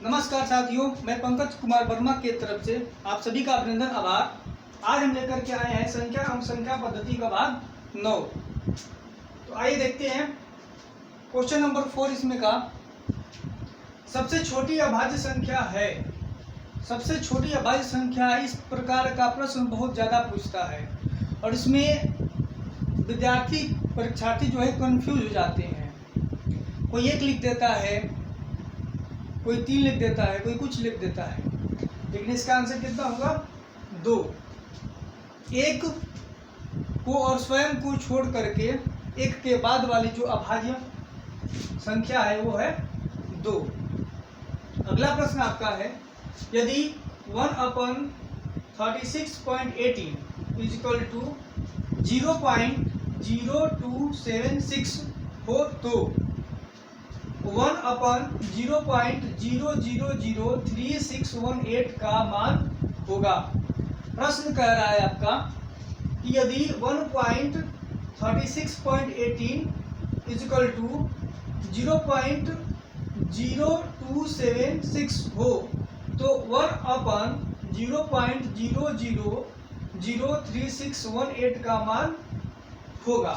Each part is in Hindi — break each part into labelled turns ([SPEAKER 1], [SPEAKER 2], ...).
[SPEAKER 1] नमस्कार साथियों, मैं पंकज कुमार वर्मा के तरफ से आप सभी का अभिनंदन आभार। आज हम लेकर के आए हैं संख्या एवं संख्या पद्धति का भाग 9। तो आइए देखते हैं क्वेश्चन नंबर 4 इसमें का सबसे छोटी अभाज्य संख्या है। सबसे छोटी अभाज्य संख्या इस प्रकार का प्रश्न बहुत ज़्यादा पूछता है और इसमें विद्यार्थी परीक्षार्थी जो है कंफ्यूज हो जाते हैं। कोई 1 लिख देता है, कोई 3 लिख देता है, कोई कुछ लिख देता है, लेकिन इसका आंसर कितना होगा 2। 1 को और स्वयं को छोड़ करके 1 के बाद वाली जो अभाज्य संख्या है वो है 2। अगला प्रश्न आपका है, यदि 1/36.18 इज इक्वल टू 0.0276 हो तो 1/0.0003618 का मान होगा। प्रश्न कह रहा है आपका कि यदि 1.36.18 इज इक्वल टू 0.0276 हो तो 1/0.0003618 का मान होगा।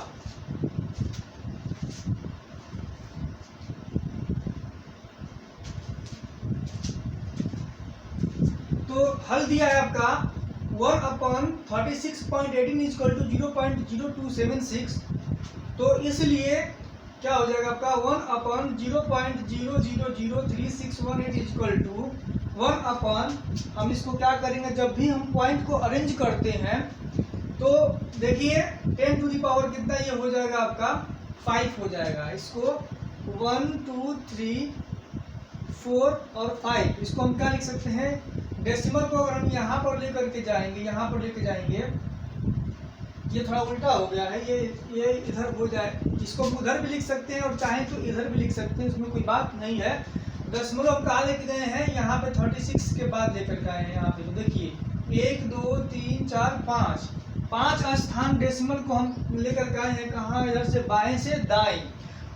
[SPEAKER 1] तो हल दिया है आपका 1/36.18 इज इक्वल टू 0.0276। तो इसलिए क्या हो जाएगा आपका 1/0.0003618 इज इक्वल टू 1/, हम इसको क्या करेंगे, जब भी हम पॉइंट को अरेंज करते हैं तो देखिए 10 टू द पावर कितना ये हो जाएगा आपका 5 हो जाएगा। इसको 1 2 3 4 और 5 इसको हम क्या लिख सकते हैं, डेसिमल को अगर हम यहाँ पर लेकर के जाएंगे, यहाँ पर लेके जाएंगे, ये थोड़ा उल्टा हो गया है, ये इधर हो जाए, इसको हम उधर भी लिख सकते हैं और चाहें तो इधर भी लिख सकते हैं, इसमें कोई बात नहीं है। दशमलव कहाँ लेके गए हैं, यहाँ पे 36 के बाद लेकर के आए हैं। यहाँ पे तो देखिए 1 2 3 4 5 स्थान डेसिमल को हम लेकर के आए हैं कहाँ, इधर से बाएं से दाएं,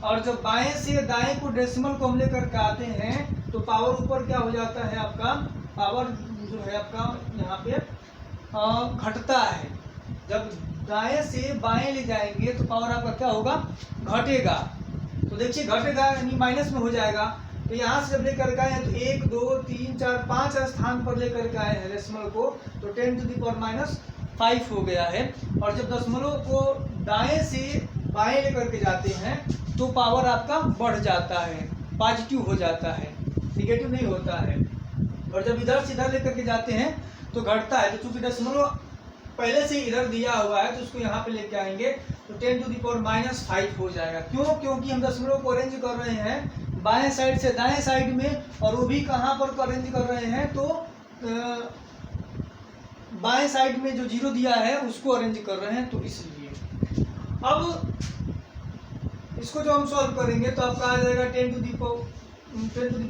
[SPEAKER 1] और जब बाएं से दाएं को डेसिमल को हम लेकर के आते हैं तो पावर ऊपर क्या हो जाता है आपका, पावर जो है आपका यहाँ पे घटता है। जब दाएं से बाएं ले जाएंगे तो पावर आपका क्या होगा, घटेगा। तो देखिए घटेगा यानी माइनस में हो जाएगा। तो यहाँ से जब लेकर के आए हैं तो 1 2 3 4 5 स्थान पर लेकर के आए हैं डेसिमल को, तो 10 टू द पावर -5 हो गया है। और जब दशमलव को दाएं से बाएं लेकर के जाते हैं तो पावर आपका बढ़ जाता है, पॉजिटिव हो जाता है, निगेटिव नहीं होता है। और जब इधर से इधर लेकर के जाते हैं तो घटता है। तो चूंकि दशमलव पहले से इधर दिया हुआ है तो उसको यहाँ पे लेके आएंगे तो 10 टू द पावर -5 हो जाएगा। क्यों? क्योंकि हम दशमलव को अरेंज कर रहे हैं बाएं साइड से दाएं साइड में, और वो भी कहाँ पर अरेंज कर रहे हैं तो बाएं साइड में जो 0 दिया है उसको अरेंज कर रहे हैं, तो इसलिए। अब इसको जो हम सॉल्व करेंगे तो आपका आ जाएगा 10 टू द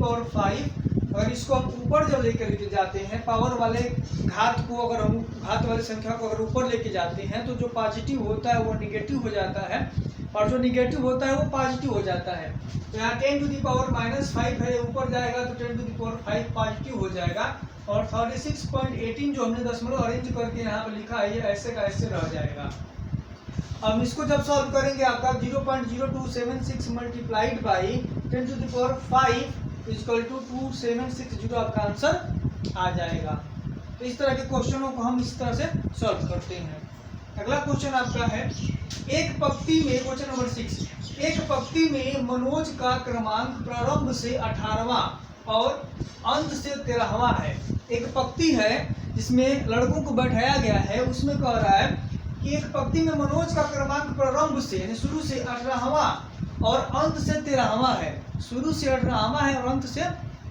[SPEAKER 1] पावर 5। और इसको हम ऊपर जब लेकर के जाते हैं, पावर वाले घात को अगर हम घात वाली संख्या को अगर ऊपर लेके जाते हैं तो जो पॉजिटिव होता है वो निगेटिव हो जाता है, और जो निगेटिव होता है वो पॉजिटिव हो जाता है। तो यहाँ 10 टू द पावर -5 है, ऊपर जाएगा तो 10 टू द पावर 5 पॉजिटिव हो जाएगा। और 36.18 जो हमने दशमलव अरेंज करके यहाँ पर लिखा है ये ऐसे का ऐसे रह जाएगा। अब इसको जब सॉल्व करेंगे आपका 0.0276 multiplied by 10 to the power 5 equal to 2760 आपका आंसर आ जाएगा। तो इस तरह के क्वेश्चनों को हम इस तरह से सॉल्व करते हैं। अगला क्वेश्चन आपका है, एक पंक्ति में, क्वेश्चन नंबर 6, एक पंक्ति में मनोज का क्रमांक प्रारंभ से 18वां और अंत से 13वां है। एक पंक्ति है जिसमें लड़कों को बैठाया गया है, उसमें कह रहा है कि एक पंक्ति में मनोज का क्रमांक प्रारंभ से यानी शुरू से 18वां और अंत से 13वां है। शुरू से 18वां है और अंत से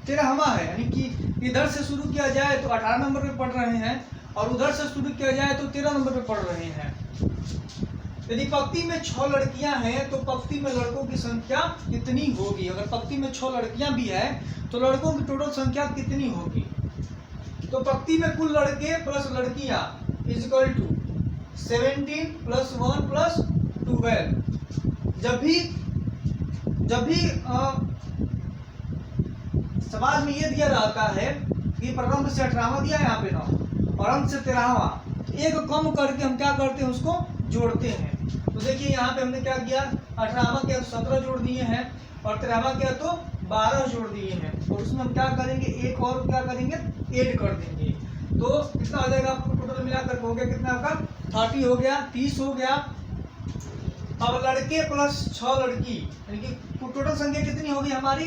[SPEAKER 1] 13वां है, यानी कि इधर से शुरू किया जाए तो 18 नंबर पे पढ़ रहे हैं और उधर से शुरू किया जाए तो 13 नंबर पे पढ़ रहे हैं। यदि पंक्ति में 6 लड़कियां हैं तो पंक्ति में लड़कों की संख्या कितनी होगी? अगर पंक्ति में 6 लड़कियां भी है तो लड़कों की टोटल संख्या कितनी होगी? तो पंक्ति में कुल लड़के प्लस लड़कियां इज इक्वल टू 17 + 1 + 12। जब भी सवाल में ये दिया रहता है कि प्रारंभ से 18वां दिया है यहाँ पे 9 और अंत से 13वां, एक कम करके हम क्या करते हैं उसको जोड़ते हैं। तो देखिए यहाँ पे हमने क्या किया, 18वां क्या 17 जोड़ दिए हैं और 13वां क्या तो 12 जोड़ दिए हैं। तो उसमें हम क्या करेंगे, एक और क्या करेंगे, ऐड कर देंगे। तो कितना हो जाएगा आपको टोटल मिलाकर हो गया कितना आपका 30 हो गया, 30 हो गया। अब लड़के प्लस 6 लड़की यानी कि टोटल संख्या कितनी होगी हमारी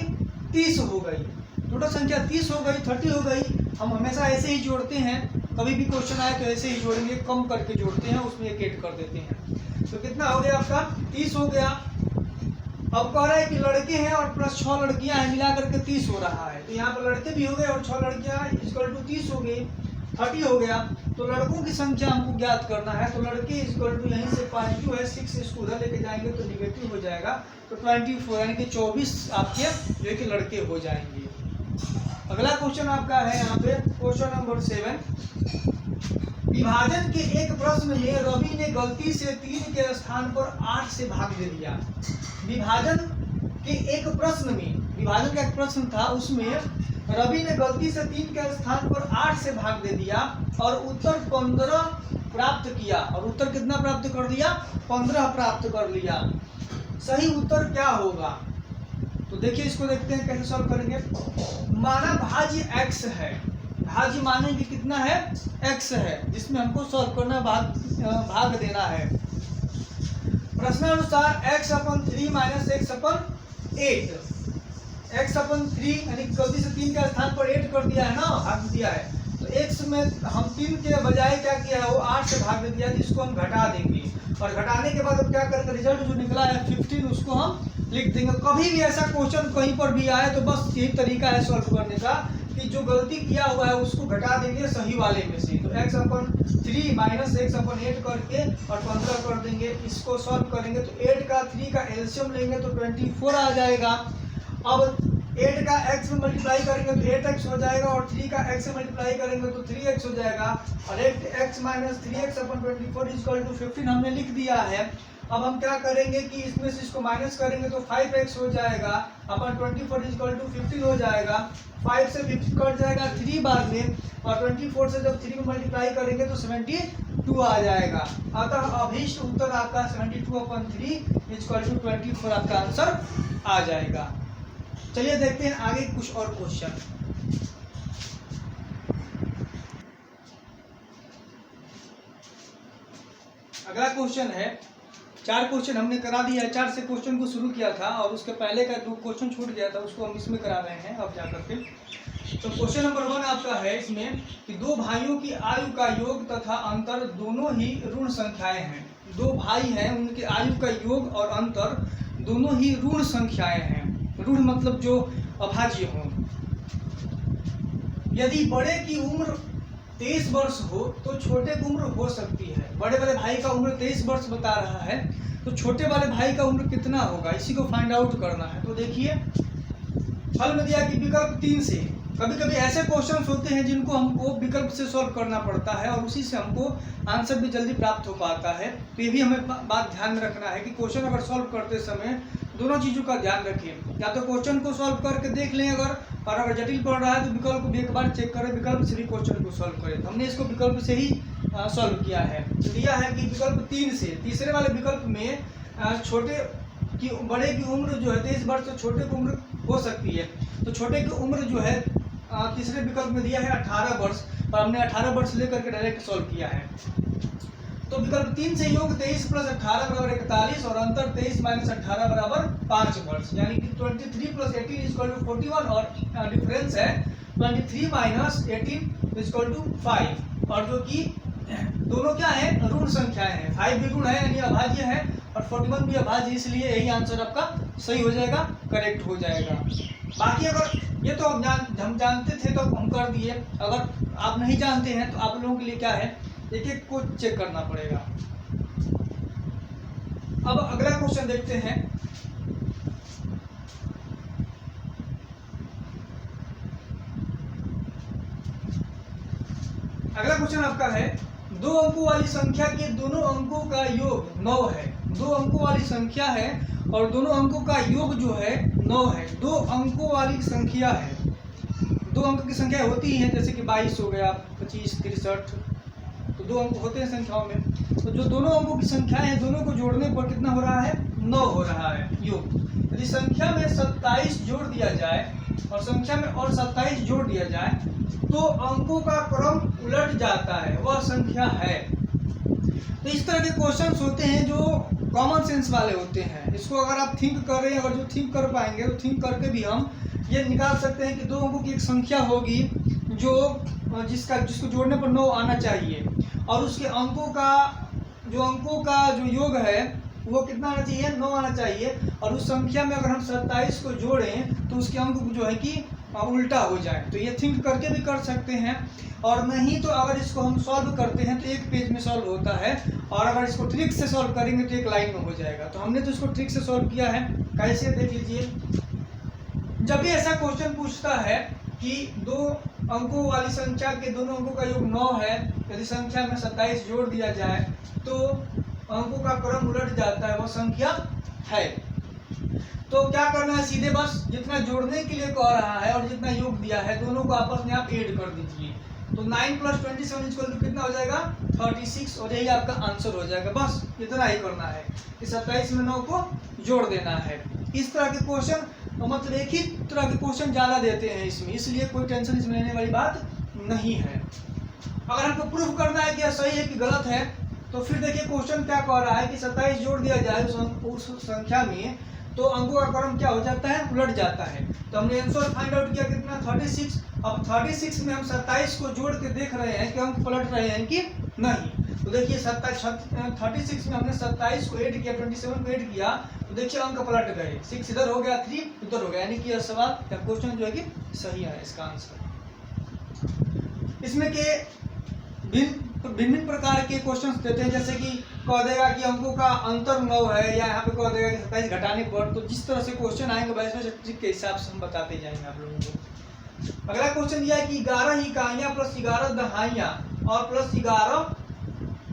[SPEAKER 1] 30 हो गई। टोटल संख्या 30 हो गई, 30 हो गई। हम हमेशा ऐसे ही जोड़ते हैं, कभी भी क्वेश्चन आए तो ऐसे ही जोड़ेंगे, कम करके जोड़ते हैं, उसमें एक ऐड कर देते हैं। तो कितना हो गया आपका 30 हो गया। अब कह रहा है कि लड़के हैं और प्लस 6 लड़कियां हैं, मिला करके 30 हो रहा है। तो यहाँ पर लड़के भी हो गए और 6 लड़कियां इक्वल टू 30 हो गई, 30 हो गया। तो लड़कों की संख्या हमको ज्ञात करना है। तो लड़के इक्वल टू यहीं से पॉजिटिव है, 6 इसको उधर लेके जाएंगे तो निगेटिव हो जाएगा। तो 24 यानी कि 24 आपके जो है कि लड़के हो जाएंगे। अगला क्वेश्चन आपका है यहाँ पे क्वेश्चन नंबर 7। विभाजन के एक प्रश्न में रवि ने गलती से 3 के स्थान पर 8 से भाग दे दिया। विभाजन के एक प्रश्न में, विभाजन का एक प्रश्न था, उसमें रवि ने गलती से 3 के स्थान पर 8 से भाग दे दिया और उत्तर 15 प्राप्त किया। और उत्तर कितना प्राप्त कर लिया, 15 प्राप्त कर लिया। सही उत्तर क्या होगा, तो देखिए इसको देखते हैं कैसे सॉल्व करेंगे। माना भाज्य x है, भाज्य माने कि कितना है x है, जिसमें हमको सॉल्व करना भाग देना है। प्रश्नानुसार x/3 माइनस x/8, x/3 यानी गलती से 3 का स्थान पर 8 कर दिया है ना, भाग दिया है। तो x में हम 3 के बजाय क्या किया है, वो 8 से भाग दिया, जिसको हम घटा देंगे। और घटाने के बाद अब क्या करेंगे, रिजल्ट जो निकला है 15 उसको हम लिख देंगे। कभी भी ऐसा क्वेश्चन कहीं पर भी आए तो बस यही तरीका है सॉल्व करने का कि जो गलती किया हुआ है उसको घटा देंगे सही वाले में से। तो x/3 माइनस x/8 करके और 15 कर देंगे। इसको सॉल्व करेंगे तो 8 का 3 का एलसीएम लेंगे तो 24 आ जाएगा। अब 8 का x में मल्टीप्लाई करेंगे तो 8x हो जाएगा और 3 का x से मल्टीप्लाई करेंगे तो 3x हो जाएगा। और 8x minus 3x/24 equal to 15 हमने लिख दिया है। अब हम क्या करेंगे कि इसमें से इसको माइनस करेंगे तो 5x हो जाएगा अपन 24 इक्वल टू 15 हो जाएगा। 5 से 50 कट जाएगा 3 बार में और 24 से जब 3 में मल्टीप्लाई करेंगे तो 72 आ जाएगा। अतः अभीष्ट उत्तर आपका 72/3 इक्वल टू 24 आपका आंसर आ जाएगा। चलिए देखते हैं आगे कुछ और क्वेश्चन। अगला क्वेश्चन है, 4 क्वेश्चन हमने करा दिया है, 4 से क्वेश्चन को शुरू किया था और उसके पहले का 2 क्वेश्चन छूट गया था, उसको हम इसमें करा रहे हैं अब जाकर के। तो क्वेश्चन नंबर 1 आपका है इसमें कि 2 भाइयों की आयु का योग तथा अंतर दोनों ही ऋण संख्याएं हैं। 2 भाई हैं, उनकी आयु का योग और अंतर दोनों ही ऋण संख्याएं हैं। ऋण मतलब जो अभाज्य हो। यदि बड़े की उम्र 23 वर्ष हो तो छोटे की उम्र हो सकती है। बड़े वाले भाई का उम्र 23 वर्ष बता रहा है, तो छोटे वाले भाई का उम्र कितना होगा, इसी को फाइंड आउट करना है। तो देखिए फल में दिया कि विकल्प 3 से। कभी कभी ऐसे क्वेश्चंस होते हैं जिनको हमको विकल्प से सॉल्व करना पड़ता है और उसी से हमको आंसर भी जल्दी प्राप्त हो पाता है। तो ये भी हमें बात ध्यान में रखना है कि क्वेश्चन अगर सॉल्व करते समय दोनों चीज़ों का ध्यान रखें। या तो क्वेश्चन को सॉल्व करके देख लें अगर जटिल पड़ रहा है तो विकल्प को भी एक बार चेक करें, विकल्प से भी क्वेश्चन को सॉल्व करें। तो हमने इसको विकल्प से ही सॉल्व किया है। दिया है कि विकल्प 3 से, तीसरे वाले विकल्प में छोटे की बड़े की उम्र जो है 23 वर्ष, तो छोटे की उम्र हो सकती है। तो छोटे की उम्र जो है तीसरे विकल्प में दिया है 18 वर्ष और हमने 18 वर्ष लेकर के डायरेक्ट सॉल्व किया है। तो विकल्प 3 से योग 23 प्लस 18 बराबर 41 और अंतर 23 माइनस 18 बराबर 5 वर्ष, यानी कि 23 प्लस 18 इक्वल टू 41 और डिफरेंस है 23 माइनस 18 इक्वल टू 5। और जो कि दोनों क्या है, ऋण संख्याएं हैं। 5 भी ऋण है यानी अभाज्य है और 41 भी अभाज्य, इसलिए यही आंसर आपका सही हो जाएगा, करेक्ट हो जाएगा। बाकी अगर ये तो हम जानते थे तो हम कर दिए, अगर आप नहीं जानते हैं तो आप लोगों के लिए क्या है, एक एक को चेक करना पड़ेगा। अब अगला क्वेश्चन देखते हैं। अगला क्वेश्चन आपका है 2 अंकों वाली संख्या के दोनों अंकों का योग 9 है। 2 अंकों वाली संख्या है और दोनों अंकों का योग जो है 9 है। 2 अंकों वाली संख्या है, दो अंक की संख्या होती ही है, जैसे कि 22 हो गया, 25, 63, तो दो अंक होते हैं संख्याओं में। तो जो दोनों अंकों की संख्या है, दोनों को जोड़ने पर कितना हो रहा है, 9 हो रहा है योग। यदि संख्या में 27 जोड़ दिया जाए और संख्या में और 27 जोड़ दिया जाए तो अंकों का क्रम उलट जाता है, वह संख्या है। तो इस तरह के क्वेश्चंस होते हैं जो कॉमन सेंस वाले होते हैं। इसको अगर आप थिंक कर रहे हैं, अगर जो थिंक कर पाएंगे तो थिंक करके भी हम ये निकाल सकते हैं कि दो अंकों की एक संख्या होगी जो जिसको जोड़ने पर 9 आना चाहिए, और उसके अंकों का जो योग है वो कितना आना चाहिए, 9 आना चाहिए। और उस संख्या में अगर हम 27 को जोड़ें तो उसके अंक जो है कि उल्टा हो जाए। तो ये थिंक करके भी कर सकते हैं, और नहीं तो अगर इसको हम सॉल्व करते हैं तो एक पेज में सॉल्व होता है, और अगर इसको ट्रिक से सॉल्व करेंगे तो एक लाइन में हो जाएगा। तो हमने तो इसको ट्रिक से सॉल्व किया है। कैसे, देख लीजिए। जब भी ऐसा क्वेश्चन पूछता है कि दो अंकों वाली संख्या के दोनों अंकों का योग 9 है, यदि संख्या में 27 जोड़ दिया जाए तो अंकों का क्रम उलट जाता है, वो संख्या है। तो क्या करना है, सीधे बस जितना जोड़ने के लिए कह रहा है और जितना योग दिया है दोनों को आपस में आप ऐड कर दीजिए। तो 9 + 27 = कितना हो जाएगा, 36, और यही आपका आंसर हो जाएगा। बस इतना ही करना है कि 27 में 9 को जोड़ देना है। इस तरह के क्वेश्चन, मतलब एक ही तरह के क्वेश्चन ज़्यादा देते हैं इसमें, इसलिए कोई टेंशन इसमें लेने वाली बात नहीं है। अगर हमको प्रूफ करना है कि यह सही है कि गलत है, तो फिर देखिए क्वेश्चन क्या कह रहा है कि 27 जोड़ दिया जाए उस संख्या में तो अंकों का क्रम क्या हो जाता है, उलट जाता है। तो हमने आंसर फाइंड आउट किया कितना, 36। अब 36 में हम 27 को जोड़ के देख रहे हैं कि अंक पलट रहे हैं कि नहीं। तो देखिए 36 में हमने 27 को ऐड किया, 27 को ऐड किया, तो देखिए अंक पलट गए। 6 इधर हो गया, 3 उधर हो गया, यानी कि यह सवाल या क्वेश्चन जो है कि सही है इसका आंसर। इसमें के भिन्न प्रकार के क्वेश्चंस देते हैं, जैसे कि कह देगा कि अंकों का अंतर 9 है, या यहाँ पे कह देगा कि 27 घटाने पर। तो जिस तरह से क्वेश्चन आएंगे वैसे ट्रिक के हिसाब से हम बताते जाएंगे आप लोगों को। अगला क्वेश्चन यह है कि 11 इकाइयाँ प्लस 11 दहाइयाँ और प्लस 11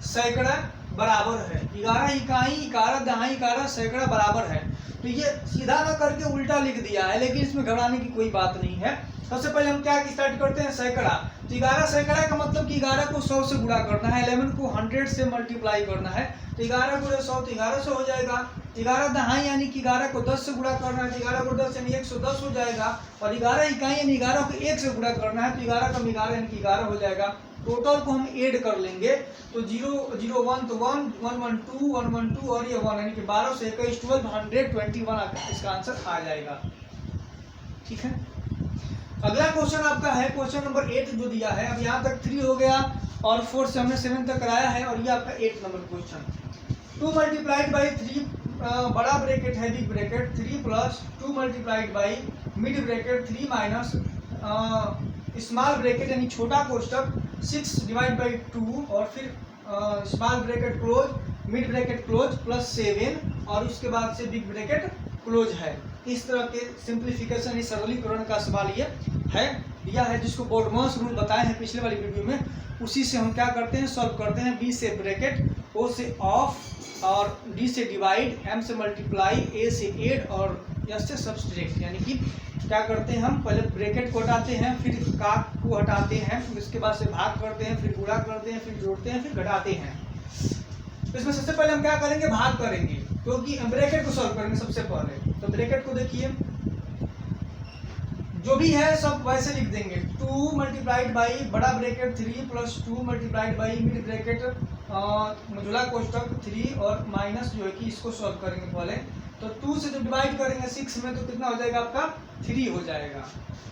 [SPEAKER 1] सैकड़ा बराबर है। 11 इकाई, 11 दहाई, 11 सैकड़ा बराबर है। तो ये सीधा ना करके उल्टा लिख दिया है, लेकिन इसमें घबराने की कोई बात नहीं है। सबसे पहले हम क्या स्टार्ट करते हैं, सैकड़ा। तो 11 सैकड़ा का मतलब कि 11 को 100 से गुणा करना है, 11 को 100 से मल्टीप्लाई करना है। तो 11 × 100 तो 1100 हो जाएगा। 11 दहाई यानी कि 11 को 10 से गुणा करना है, तो 11 को 10 यानी 110 हो जाएगा। और 11 इकाई यानी 11 को 1 से गुणा करना है, तो 11 कम 11 यानी कि 11 हो जाएगा। टोटल को हम ऐड कर लेंगे तो 0 0 1 तो 1 1 1 2 1 1 2 और ये 1 यानी कि 12 से 21 12 121 इसका आंसर आ जाएगा। ठीक है। अगला क्वेश्चन आपका है क्वेश्चन नंबर 8 जो दिया है। अब यहाँ तक 3 हो गया और 4 से हमने 7 तक कराया है, और ये आपका 8 नंबर क्वेश्चन। 2 × 3 बड़ा ब्रैकेट है big bracket 3 + 2 × mid bracket 3 minus small bracket यानी छोटा कोष्टक 6 / 2 और फिर small bracket close mid bracket close plus 7 और उसके बाद से बिग ब्रैकेट क्लोज है। इस तरह के सिंप्लीफिकेशन, इस सरलीकरण का सवाल ये है दिया है, जिसको बोर्डमॉस रूल बताए हैं पिछले वाली वीडियो में। उसी से हम क्या करते हैं, सॉल्व करते हैं। बी से ब्रैकेट, ओ से ऑफ और डी से डिवाइड, एम से मल्टीप्लाई, ए से ऐड और एस से सब्सट्रैक्ट। यानी कि क्या करते हैं, हम पहले ब्रैकेट को हटाते हैं, फिर काट को हटाते हैं, उसके बाद से भाग करते हैं, फिर गुणा करते हैं, फिर जोड़ते हैं, फिर घटाते हैं। इसमें सबसे पहले हम क्या करेंगे, भाग करेंगे, क्योंकि ब्रैकेट को सॉल्व करेंगे सबसे पहले। तो ब्रैकेट को देखिए, जो भी है सब वैसे लिख देंगे। 2 × बड़ा ब्रैकेट 3 + 2 × मिड ब्रैकेट मझोला कोष्टक 3 और माइनस जो है कि इसको सॉल्व करेंगे पहले। तो 2 से जब डिवाइड करेंगे 6 में तो कितना हो जाएगा आपका, 3 हो जाएगा।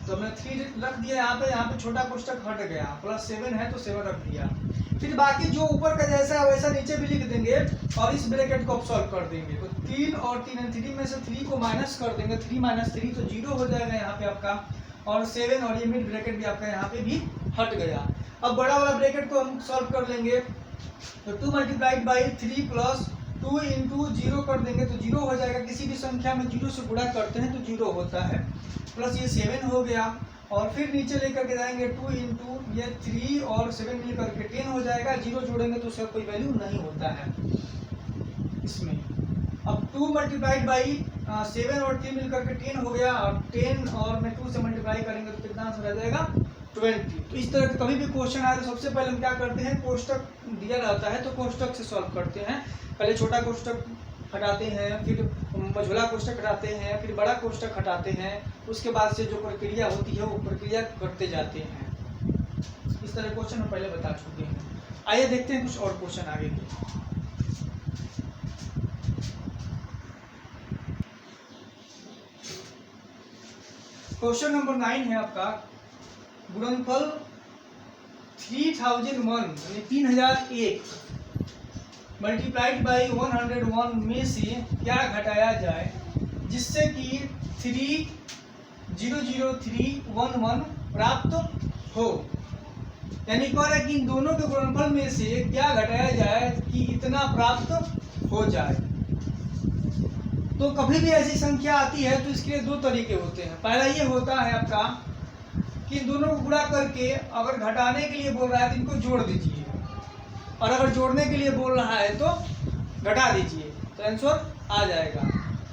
[SPEAKER 1] तो हमने 3 रख दिया यहाँ पे छोटा कोष्टक हट गया, प्लस 7 है तो 7 रख दिया। फिर बाकी जो ऊपर का जैसा है वैसा नीचे भी लिख देंगे और इस ब्रैकेट को आप सॉल्व कर देंगे। तो 3 और 3 में से 3 को माइनस कर देंगे, 3 - 3 तो 0 हो जाएगा यहाँ पे आपका, और 7 और ये मिड ब्रैकेट भी आपका यहाँ पे भी हट गया। अब बड़ा वाला ब्रैकेट को हम सॉल्व कर लेंगे। तो 2 × 3 + 2 × 0 कर देंगे तो 0 हो जाएगा। किसी भी संख्या में 0 से गुणा करते हैं तो 0 होता है, प्लस ये 7 हो गया। और फिर नीचे लेकर के जाएंगे 2 × ये 3 और 7 मिलकर के 10 हो जाएगा। 0 जोड़ेंगे तो उसका कोई वैल्यू नहीं होता है इसमें। अब 2 × 7 और 3 मिलकर के 10 हो गया, और 10 और मैं 2 से मल्टीप्लाई करेंगे तो कितना आंसर आ जाएगा 20। तो इस तरह के कभी भी क्वेश्चन आए तो सबसे पहले हम क्या करते हैं, कोष्टक दिया रहता है तो कोष्टक से सॉल्व करते हैं। पहले छोटा कोष्टक हटाते हैं, फिर मझोला कोष्टक हटाते हैं, फिर बड़ा कोष्टक हटाते हैं, उसके बाद से जो प्रक्रिया होती है वो प्रक्रिया करते जाते हैं। इस तरह क्वेश्चन हम पहले बता चुके हैं। आइए देखते हैं कुछ और क्वेश्चन आगे के। क्वेश्चन नंबर 9 है आपका, गुणनफल 3001 यानी 3001 मल्टीप्लाइड बाई 101 में से क्या घटाया जाए जिससे कि 3000311 प्राप्त हो। यानी कह रहा है कि इन दोनों के गुणनफल में से क्या घटाया जाए कि इतना प्राप्त हो जाए। तो कभी भी ऐसी संख्या आती है तो इसके लिए दो तरीके होते हैं। पहला ये होता है आपका कि इन दोनों को गुणा करके अगर घटाने के लिए बोल रहा है तो इनको जोड़ दीजिए, और अगर जोड़ने के लिए बोल रहा है तो घटा दीजिए, तो आंसर आ जाएगा।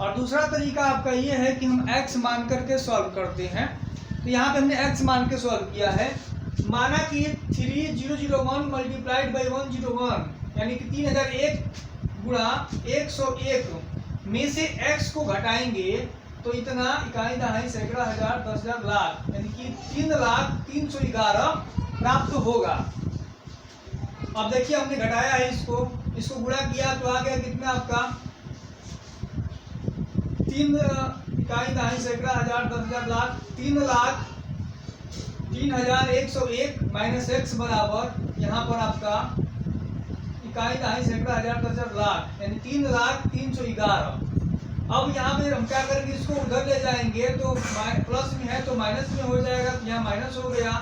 [SPEAKER 1] और दूसरा तरीका आपका ये है कि हम x मान करके सॉल्व करते हैं। तो यहाँ पे हमने x मान के सॉल्व किया है। माना कि 3001 मल्टीप्लाइड बाई 101 यानी कि 3001 गुणा 101 में से x को घटाएंगे तो इतना इकाई दहाई सैकड़ा हजार 10,000 लाख यानी कि 3,03,11 प्राप्त होगा। अब देखिए हमने घटाया है इसको गुणा किया तो आ गया कितना आपका 3 इकाई दहाई सैकड़ा हजार 10,000 लाख 3,03,101 माइनस x बराबर यहाँ पर आपका इकाई दहाई सैकड़ा हजार 10,000 लाख यानी 3,03,11। अब यहाँ पे हम क्या करेंगे, इसको उधर ले जाएंगे तो प्लस में है तो माइनस में हो जाएगा, तो यहाँ माइनस हो गया,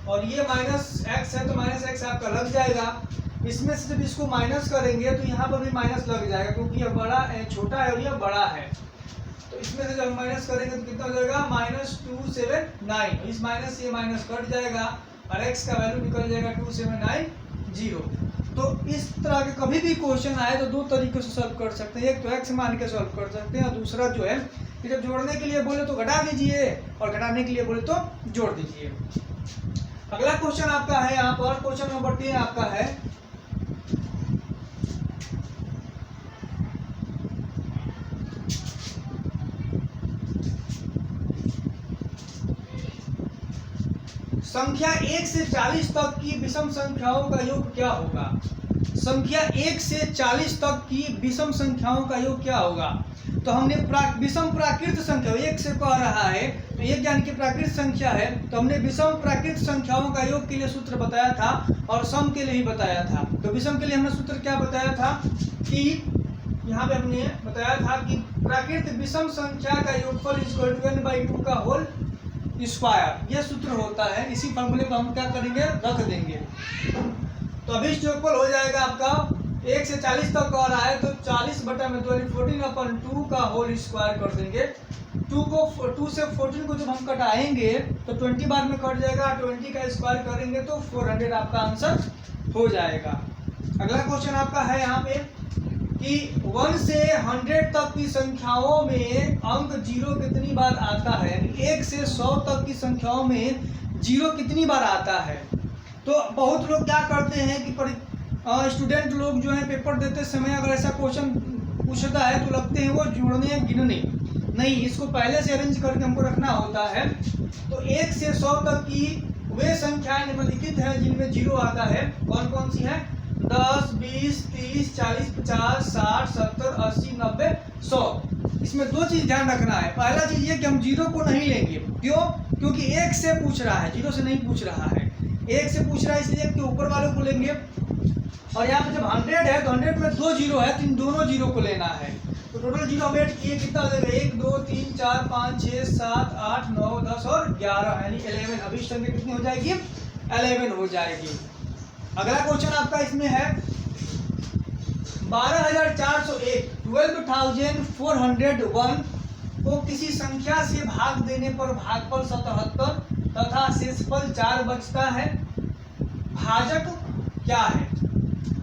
[SPEAKER 1] और ये माइनस x है तो माइनस x आपका लग जाएगा। इसमें से जब इसको माइनस करेंगे तो यहाँ पर भी माइनस लग जाएगा क्योंकि यह बड़ा है, छोटा है और यह बड़ा है। तो इसमें से जब माइनस करेंगे तो कितना हो जाएगा -279। इस माइनस से ये माइनस कट जाएगा और x का वैल्यू निकल जाएगा 2790। तो इस तरह के कभी भी क्वेश्चन आए तो दो तरीके से सॉल्व कर सकते हैं। एक तो x मान के सॉल्व कर सकते हैं, और दूसरा जो है कि जब जोड़ने के लिए बोले तो घटा दीजिए और घटाने के लिए बोले तो जोड़ दीजिए। अगला क्वेश्चन आपका है यहाँ पर, क्वेश्चन नंबर 3 आपका है, संख्या 1 से 40 तक की विषम संख्याओं का योग क्या होगा। संख्या 1 से 40 तक की विषम संख्याओं का योग क्या होगा। तो हमने विषम प्राकृत संख्या 1 से कह रहा है तो 1 यानी कि प्राकृत संख्या है, तो हमने विषम प्राकृत संख्याओं का योग के लिए सूत्र बताया था और सम के लिए ही बताया था। तो विषम के लिए हमने सूत्र क्या बताया था कि यहाँ पे हमने बताया था कि प्राकृत विषम संख्या का योगफल =n/2 का होल स्क्वायर, यह सूत्र होता है। इसी फॉर्मूले को हम क्या करेंगे, रख देंगे। तो अभी योगफल हो जाएगा आपका 1 से 40 तक आ रहा है तो 40/2 14/2 का होल स्क्वायर कर देंगे। 2 से 14 को जब हम कटाएंगे तो 20 बार में कट जाएगा, 20 का स्क्वायर करेंगे तो 400 आपका आंसर हो जाएगा। अगला क्वेश्चन आपका है यहाँ पे कि 1 से 100 तक की संख्याओं में अंक 0 कितनी बार आता है, यानी 1 से 100 तक की संख्याओं में 0 कितनी बार आता है। तो बहुत लोग क्या करते हैं कि स्टूडेंट लोग जो है पेपर देते समय अगर ऐसा क्वेश्चन पूछता है तो लगते हैं वो जोड़ने गिनने, नहीं, इसको पहले से अरेंज करके हमको रखना होता है। तो 1 से 100 तक की वे संख्याएं निम्नलिखित हैं जिनमें 0 आता है। कौन कौन सी है, 10, 20, 30, 40, 50, 60, 70, 80, 90, 100। इसमें दो चीज ध्यान रखना है। पहला चीज ये कि हम 0 को नहीं लेंगे, क्यों, क्योंकि 1 से पूछ रहा है, 0 से नहीं पूछ रहा है। 1 से पूछ रहा है इसलिए कि ऊपर वालों को लेंगे, और यहाँ पे जब 100 है तो 100 में 2 0 है तो इन दोनों 0 को लेना है। तो टोटल 0 हम ऐड किए कितना हो जाएगा, 1 2 3 4 5 6 7 8 9 10 और 11 यानी 11। अभी इस संख्या कितनी हो जाएगी, 11 हो जाएगी। अगला क्वेश्चन आपका इसमें है 12,401 12,401 को किसी संख्या से भाग देने पर भागफल 77 तथा शेषफल 4 बचता है, भाजक क्या है।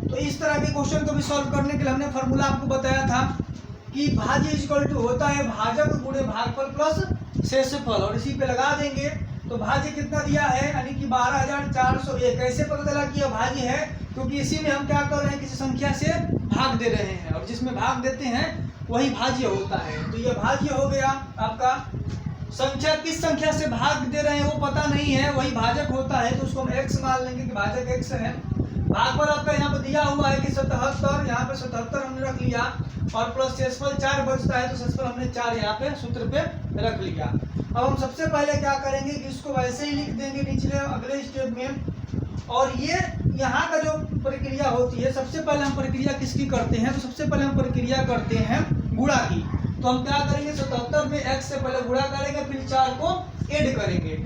[SPEAKER 1] तो इस तरह के क्वेश्चन को भी सॉल्व करने के लिए हमने फॉर्मूला आपको बताया था कि भाज्य इक्वल टू होता है भाजक गुणे भागफल प्लस शेषफल, और इसी पे लगा देंगे। तो भाज्य कितना दिया है, यानी कि 12,401। कैसे पता चला कि यह भाज्य है, क्योंकि इसी में हम क्या कर रहे हैं, किसी संख्या से भाग दे रहे हैं, और जिसमें भाग देते हैं वही भाज्य होता है। तो यह भाज्य हो गया आपका। संख्या किस संख्या से भाग दे रहे हैं वो पता नहीं है, वही भाजक होता है, तो उसको हम x मान लेंगे कि भाजक x है। भागफल आपका यहाँ पर दिया हुआ है कि 77, यहाँ पे 77 हमने रख लिया, और प्लस शेषफल 4 बचता है, तो शेषफल हमने 4 यहाँ पे सूत्र पे रख लिया। अब हम सबसे पहले क्या करेंगे कि इसको वैसे ही लिख देंगे निचले अगले स्टेप में। और ये यहाँ का जो प्रक्रिया होती है, सबसे पहले हम प्रक्रिया किसकी करते हैं, तो सबसे पहले हम प्रक्रिया करते हैं गुणा की। तो हम क्या करेंगे, 77 में x से पहले गुणा करेंगे, फिर 4 को ऐड करेंगे,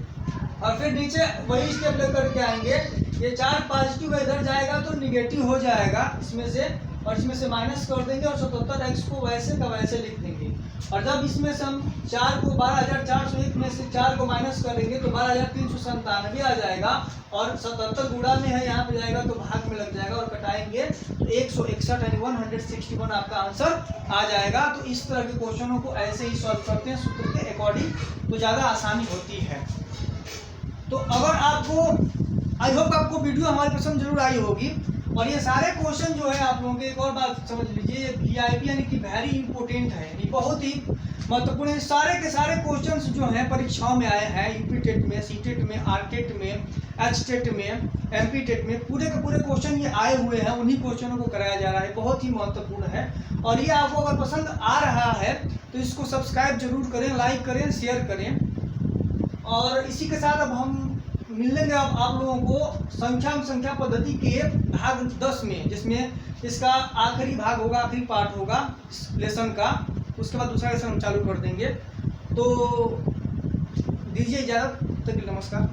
[SPEAKER 1] और फिर नीचे वही स्टेप लेकर के आएंगे। ये 4 पॉजिटिव इधर जाएगा तो निगेटिव हो जाएगा इसमें से, और इसमें से माइनस कर देंगे, और 77x को वैसे का वैसे लिख देंगे। और जब इसमें से हम 4 को 12,401 में से 4 को माइनस करेंगे तो 12,397 आ जाएगा, और 77 गुणा में है, यहाँ पे जाएगा तो भाग में लग जाएगा, और कटाएंगे तो 161 यानी 161 आपका आंसर आ जाएगा। तो इस तरह के क्वेश्चनों को ऐसे ही सॉल्व करते हैं सूत्र के अकॉर्डिंग, तो ज़्यादा आसानी होती है। तो अगर आपको, आई होप आपको वीडियो हमारी पसंद जरूर आई होगी, और ये सारे क्वेश्चन जो है आप लोगों के, एक और बात समझ लीजिए, ये वीआईपी यानी कि वेरी इंपॉर्टेंट है, ये बहुत ही महत्वपूर्ण है। सारे के सारे क्वेश्चंस जो हैं परीक्षाओं में आए हैं, यूपी टेट में, सी टेट में, आर टेट में, एच टेट में, एमपी टेट में, पूरे के पूरे क्वेश्चन ये आए हुए हैं, उन्हीं क्वेश्चनों को कराया जा रहा है, बहुत ही महत्वपूर्ण है। और ये आपको अगर पसंद आ रहा है तो इसको सब्सक्राइब जरूर करें, लाइक करें, शेयर करें। और इसी के साथ अब हम मिलेंगे अब आप लोगों को संख्या पद्धति के भाग 10 में, जिसमें इसका आखिरी भाग होगा, आखिरी पार्ट होगा लेसन का। उसके बाद दूसरा लेसन हम चालू कर देंगे। तो दीजिए इजाज़त, तक नमस्कार।